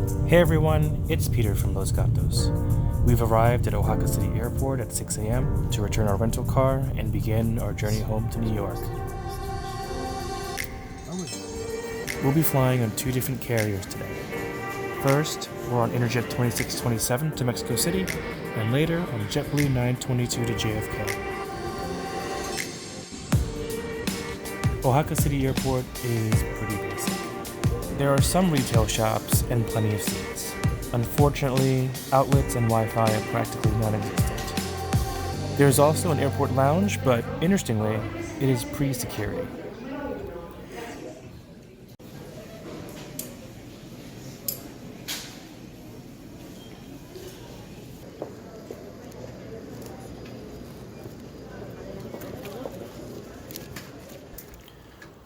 Hey everyone, it's Peter from Los Gatos. We've arrived at Oaxaca City Airport at 6 a.m. to return our rental car and begin our journey home to New York. We'll be flying on two different carriers today. First, we're on Interjet 2627 to Mexico City, and later on JetBlue 922 to JFK. Oaxaca City Airport is pretty basic. There are some retail shops and plenty of seats. Unfortunately, outlets and Wi-Fi are practically non-existent. There's also an airport lounge, but interestingly, it is pre-security.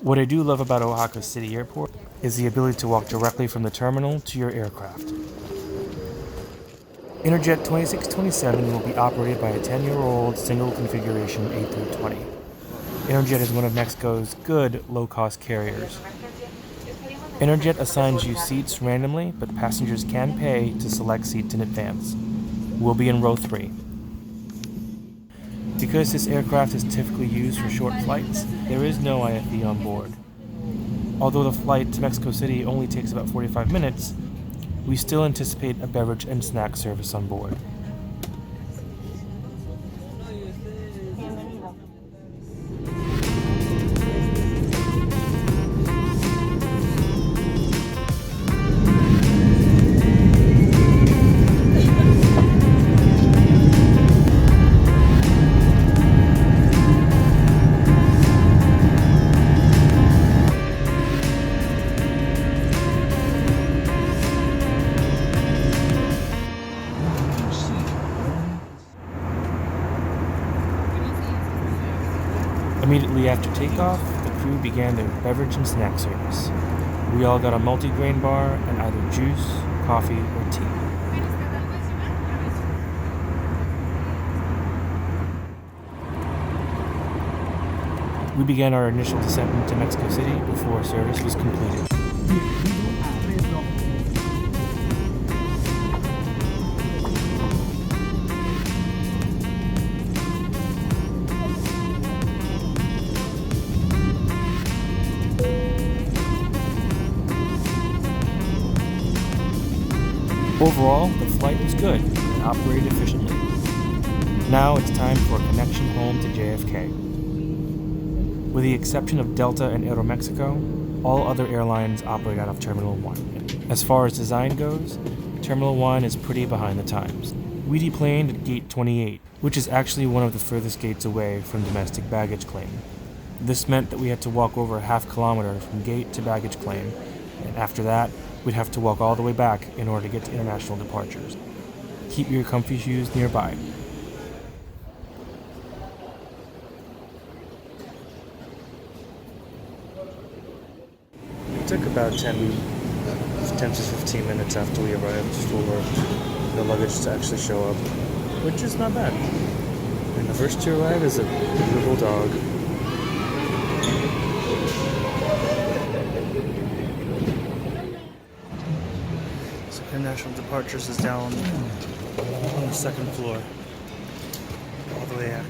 What I do love about Oaxaca City Airport is the ability to walk directly from the terminal to your aircraft. Interjet 2627 will be operated by a 10-year-old single configuration A320. Interjet is one of Mexico's good low-cost carriers. Interjet assigns you seats randomly, but passengers can pay to select seats in advance. We'll be in row 3. Because this aircraft is typically used for short flights, there is no IFE on board. Although the flight to Mexico City only takes about 45 minutes, we still anticipate a beverage and snack service on board. Immediately after takeoff, the crew began their beverage and snack service. We all got a multigrain bar and either juice, coffee, or tea. We began our initial descent into Mexico City before service was completed. Overall, the flight was good and operated efficiently. Now it's time for a connection home to JFK. With the exception of Delta and Aeromexico, all other airlines operate out of Terminal 1. As far as design goes, Terminal 1 is pretty behind the times. We deplaned at Gate 28, which is actually one of the furthest gates away from domestic baggage claim. This meant that we had to walk over a half kilometer from gate to baggage claim, and after that, we'd have to walk all the way back in order to get to international departures. Keep your comfy shoes nearby. It took about 10 to 15 minutes after we arrived for the luggage to actually show up, which is not bad. And the first to arrive is a beautiful dog. International departures is down on the second floor, all the way out.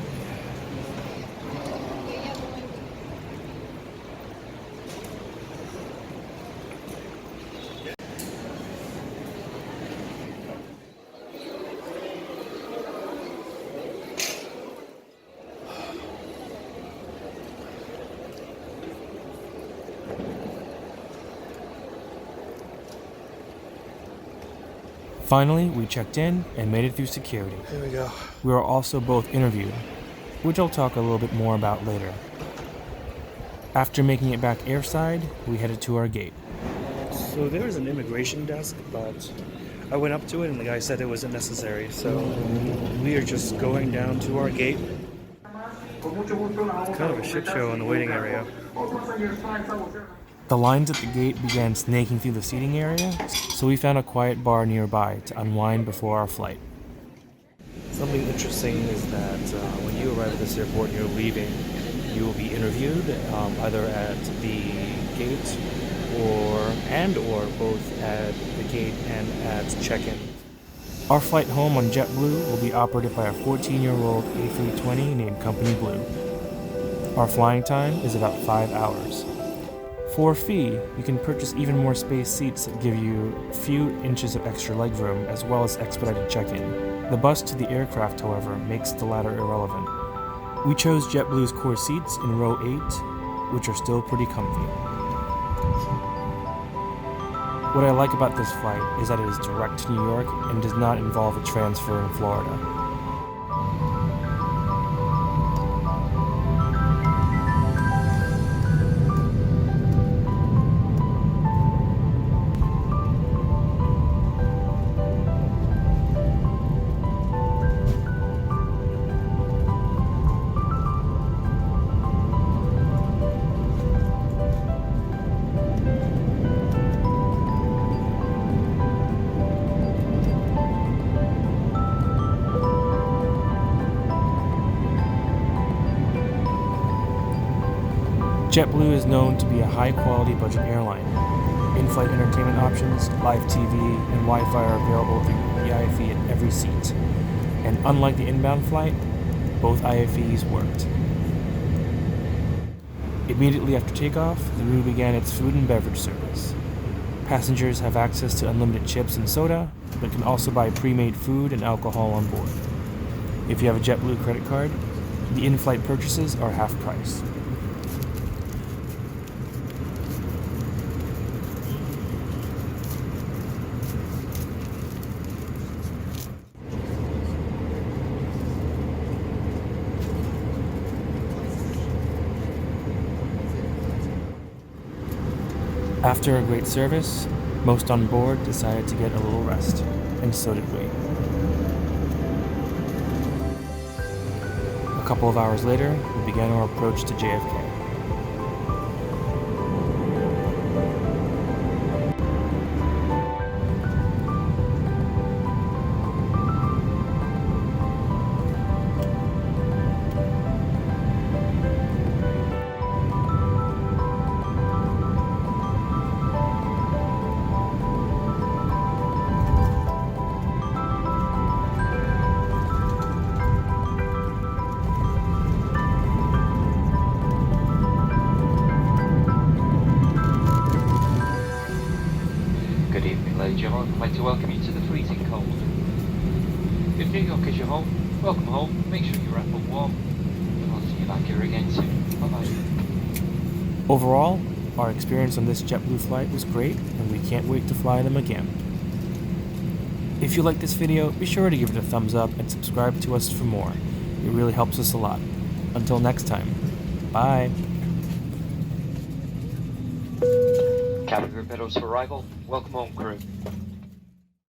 Finally, we checked in and made it through security. Here we go. We were also both interviewed, which I'll talk a little bit more about later. After making it back airside, we headed to our gate. So there was an immigration desk, but I went up to it and the guy said it wasn't necessary, so we are just going down to our gate. It's kind of a shit show in the waiting area. The lines at the gate began snaking through the seating area, so we found a quiet bar nearby to unwind before our flight. Something interesting is that when you arrive at this airport and you're leaving, you will be interviewed either at the gate or both at the gate and at check-in. Our flight home on JetBlue will be operated by a 14-year-old A320 named Company Blue. Our flying time is about 5 hours. For a fee, you can purchase even more space seats that give you a few inches of extra legroom as well as expedited check-in. The bus to the aircraft, however, makes the latter irrelevant. We chose JetBlue's core seats in row 8, which are still pretty comfy. What I like about this flight is that it is direct to New York and does not involve a transfer in Florida. JetBlue is known to be a high-quality budget airline. In-flight entertainment options, live TV, and Wi-Fi are available through the IFE at every seat. And unlike the inbound flight, both IFEs worked. Immediately after takeoff, the route began its food and beverage service. Passengers have access to unlimited chips and soda, but can also buy pre-made food and alcohol on board. If you have a JetBlue credit card, the in-flight purchases are half price. After a great service, most on board decided to get a little rest, and so did we. A couple of hours later, we began our approach to JFK. Good evening, ladies and gentlemen. I'd like to welcome you to the freezing cold. If New York is your home, welcome home. Make sure you're wrapped up warm. And I'll see you back here again soon. Bye-bye. Overall, our experience on this JetBlue flight was great, and we can't wait to fly them again. If you like this video, be sure to give it a thumbs up and subscribe to us for more. It really helps us a lot. Until next time, bye! Cabin crew pedals for arrival. Welcome home, crew.